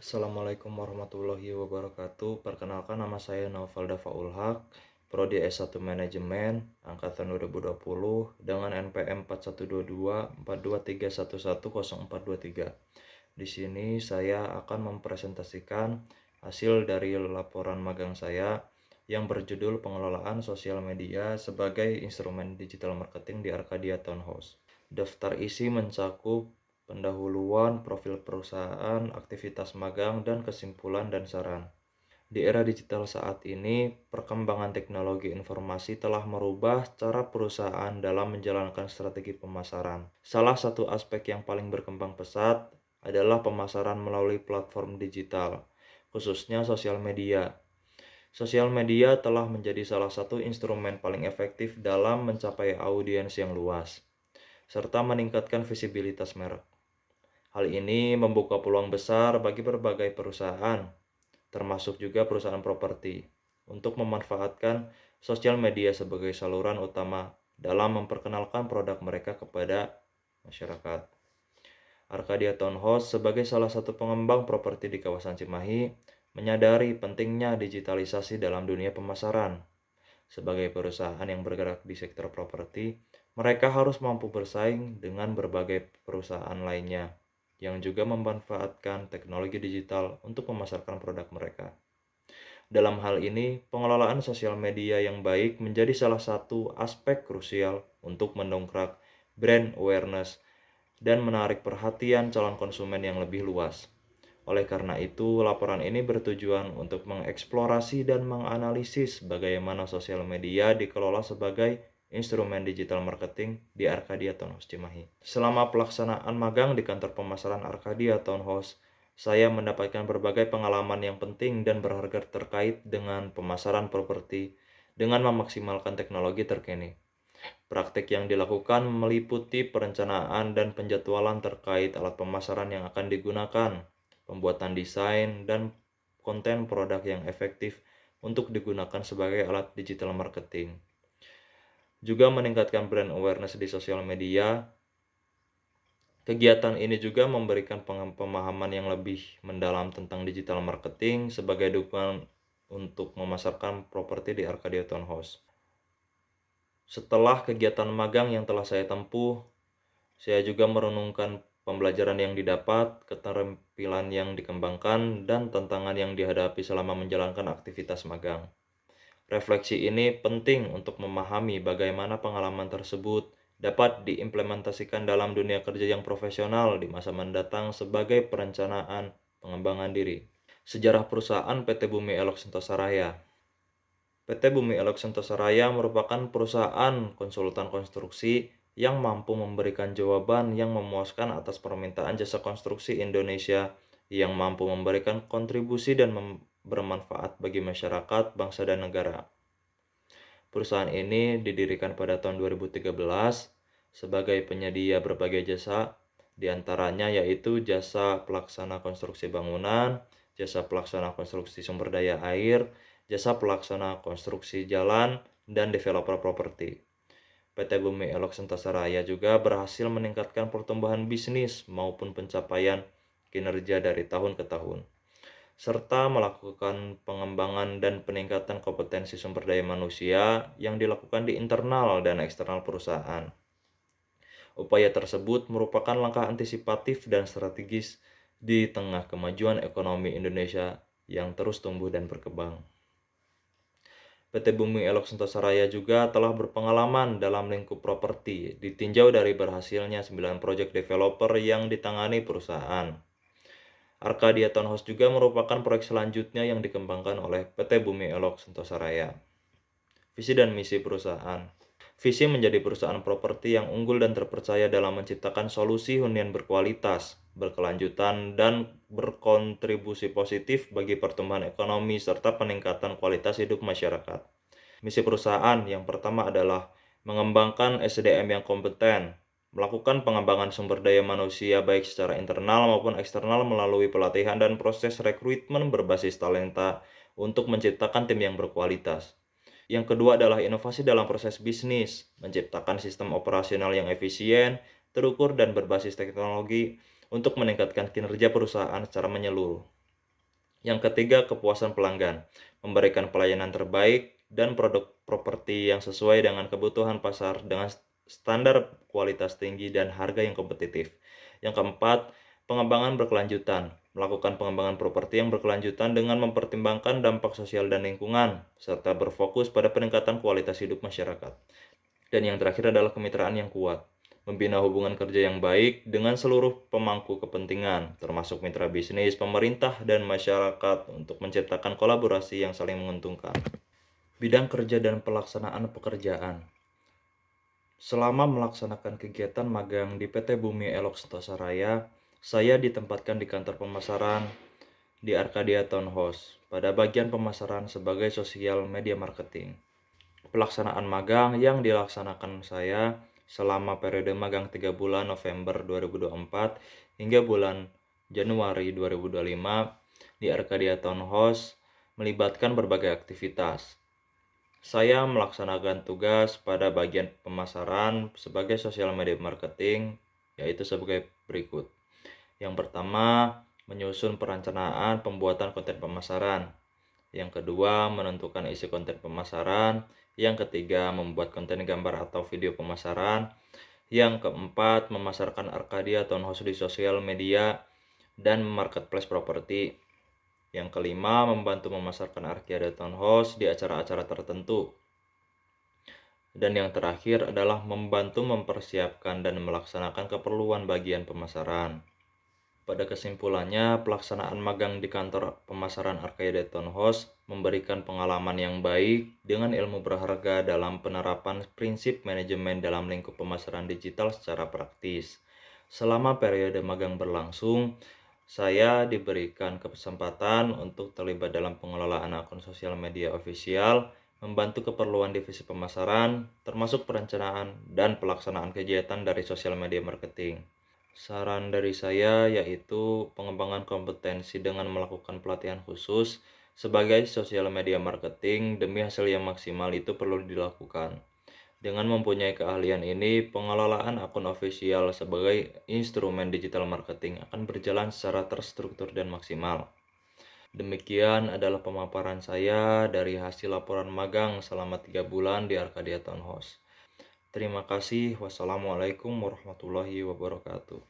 Assalamualaikum warahmatullahi wabarakatuh. Perkenalkan, nama saya Naufal Dafaul Haq, Prodi S1 Manajemen, Angkatan 2020 dengan NPM 412242311043. Di sini saya akan mempresentasikan hasil dari laporan magang saya yang berjudul Pengelolaan Sosial Media sebagai Instrumen Digital Marketing di Arcadia Townhouse. Daftar isi mencakup pendahuluan, profil perusahaan, aktivitas magang, dan kesimpulan dan saran. Di era digital saat ini, perkembangan teknologi informasi telah merubah cara perusahaan dalam menjalankan strategi pemasaran. Salah satu aspek yang paling berkembang pesat adalah pemasaran melalui platform digital, khususnya sosial media. Sosial media telah menjadi salah satu instrumen paling efektif dalam mencapai audiens yang luas, serta meningkatkan visibilitas merek. Hal ini membuka peluang besar bagi berbagai perusahaan, termasuk juga perusahaan properti, untuk memanfaatkan sosial media sebagai saluran utama dalam memperkenalkan produk mereka kepada masyarakat. Arcadia Townhouse sebagai salah satu pengembang properti di kawasan Cimahi menyadari pentingnya digitalisasi dalam dunia pemasaran. Sebagai perusahaan yang bergerak di sektor properti, mereka harus mampu bersaing dengan berbagai perusahaan lainnya yang juga memanfaatkan teknologi digital untuk memasarkan produk mereka. Dalam hal ini, pengelolaan sosial media yang baik menjadi salah satu aspek krusial untuk mendongkrak brand awareness dan menarik perhatian calon konsumen yang lebih luas. Oleh karena itu, laporan ini bertujuan untuk mengeksplorasi dan menganalisis bagaimana sosial media dikelola sebagai instrumen digital marketing di Arcadia Townhouse Cimahi. Selama pelaksanaan magang di kantor pemasaran Arcadia Townhouse, saya mendapatkan berbagai pengalaman yang penting dan berharga terkait dengan pemasaran properti dengan memaksimalkan teknologi terkini. Praktik yang dilakukan meliputi perencanaan dan penjadwalan terkait alat pemasaran yang akan digunakan, pembuatan desain, dan konten produk yang efektif untuk digunakan sebagai alat digital marketing. Juga meningkatkan brand awareness di sosial media. Kegiatan ini juga memberikan pemahaman yang lebih mendalam tentang digital marketing sebagai dukungan untuk memasarkan properti di Arcadia Townhouse. Setelah kegiatan magang yang telah saya tempuh, saya juga merenungkan pembelajaran yang didapat, keterampilan yang dikembangkan, dan tantangan yang dihadapi selama menjalankan aktivitas magang. Refleksi ini penting untuk memahami bagaimana pengalaman tersebut dapat diimplementasikan dalam dunia kerja yang profesional di masa mendatang sebagai perencanaan pengembangan diri. Sejarah perusahaan PT Bumi Elok Sentosa Raya. PT Bumi Elok Sentosa Raya merupakan perusahaan konsultan konstruksi yang mampu memberikan jawaban yang memuaskan atas permintaan jasa konstruksi Indonesia yang mampu memberikan kontribusi dan bermanfaat bagi masyarakat, bangsa, dan negara. Perusahaan ini didirikan pada tahun 2013 sebagai penyedia berbagai jasa, diantaranya yaitu jasa pelaksana konstruksi bangunan, jasa pelaksana konstruksi sumber daya air, jasa pelaksana konstruksi jalan, dan developer properti. PT Bumi Elok Sentosa Raya juga berhasil meningkatkan pertumbuhan bisnis maupun pencapaian kinerja dari tahun ke tahun, serta melakukan pengembangan dan peningkatan kompetensi sumber daya manusia yang dilakukan di internal dan eksternal perusahaan. Upaya tersebut merupakan langkah antisipatif dan strategis di tengah kemajuan ekonomi Indonesia yang terus tumbuh dan berkembang. PT Bumi Elok Sentosa Raya juga telah berpengalaman dalam lingkup properti, ditinjau dari berhasilnya 9 proyek developer yang ditangani perusahaan. Arcadia Townhouse juga merupakan proyek selanjutnya yang dikembangkan oleh PT Bumi Elok Sentosa Raya. Visi dan misi perusahaan. Visi menjadi perusahaan properti yang unggul dan terpercaya dalam menciptakan solusi hunian berkualitas, berkelanjutan, dan berkontribusi positif bagi pertumbuhan ekonomi serta peningkatan kualitas hidup masyarakat. Misi perusahaan yang pertama adalah mengembangkan SDM yang kompeten, melakukan pengembangan sumber daya manusia baik secara internal maupun eksternal melalui pelatihan dan proses rekrutmen berbasis talenta untuk menciptakan tim yang berkualitas. Yang kedua adalah inovasi dalam proses bisnis, menciptakan sistem operasional yang efisien, terukur, dan berbasis teknologi untuk meningkatkan kinerja perusahaan secara menyeluruh. Yang ketiga, kepuasan pelanggan, memberikan pelayanan terbaik dan produk properti yang sesuai dengan kebutuhan pasar dengan standar kualitas tinggi dan harga yang kompetitif. Yang keempat, pengembangan berkelanjutan, melakukan pengembangan properti yang berkelanjutan dengan mempertimbangkan dampak sosial dan lingkungan, serta berfokus pada peningkatan kualitas hidup masyarakat. Dan yang terakhir adalah kemitraan yang kuat, membina hubungan kerja yang baik dengan seluruh pemangku kepentingan, termasuk mitra bisnis, pemerintah, dan masyarakat untuk menciptakan kolaborasi yang saling menguntungkan. Bidang kerja dan pelaksanaan pekerjaan. Selama melaksanakan kegiatan magang di PT Bumi Elok Sentosa Raya, saya ditempatkan di kantor pemasaran di Arcadia Townhouse pada bagian pemasaran sebagai sosial media marketing. Pelaksanaan magang yang dilaksanakan saya selama periode magang 3 bulan November 2024 hingga bulan Januari 2025 di Arcadia Townhouse melibatkan berbagai aktivitas. Saya melaksanakan tugas pada bagian pemasaran sebagai sosial media marketing, yaitu sebagai berikut. Yang pertama, menyusun perencanaan pembuatan konten pemasaran. Yang kedua, menentukan isi konten pemasaran. Yang ketiga, membuat konten gambar atau video pemasaran. Yang keempat, memasarkan Arcadia Townhouse di sosial media dan marketplace properti. Yang kelima, membantu memasarkan Arcadia Townhouse di acara-acara tertentu. Dan yang terakhir adalah membantu mempersiapkan dan melaksanakan keperluan bagian pemasaran. Pada kesimpulannya, pelaksanaan magang di kantor pemasaran Arcadia Townhouse memberikan pengalaman yang baik dengan ilmu berharga dalam penerapan prinsip manajemen dalam lingkup pemasaran digital secara praktis. Selama periode magang berlangsung, saya diberikan kesempatan untuk terlibat dalam pengelolaan akun sosial media ofisial, membantu keperluan divisi pemasaran, termasuk perencanaan dan pelaksanaan kegiatan dari sosial media marketing. Saran dari saya yaitu pengembangan kompetensi dengan melakukan pelatihan khusus sebagai sosial media marketing demi hasil yang maksimal itu perlu dilakukan. Dengan mempunyai keahlian ini, pengelolaan akun ofisial sebagai instrumen digital marketing akan berjalan secara terstruktur dan maksimal. Demikian adalah pemaparan saya dari hasil laporan magang selama 3 bulan di Arcadia Townhouse. Terima kasih. Wassalamualaikum warahmatullahi wabarakatuh.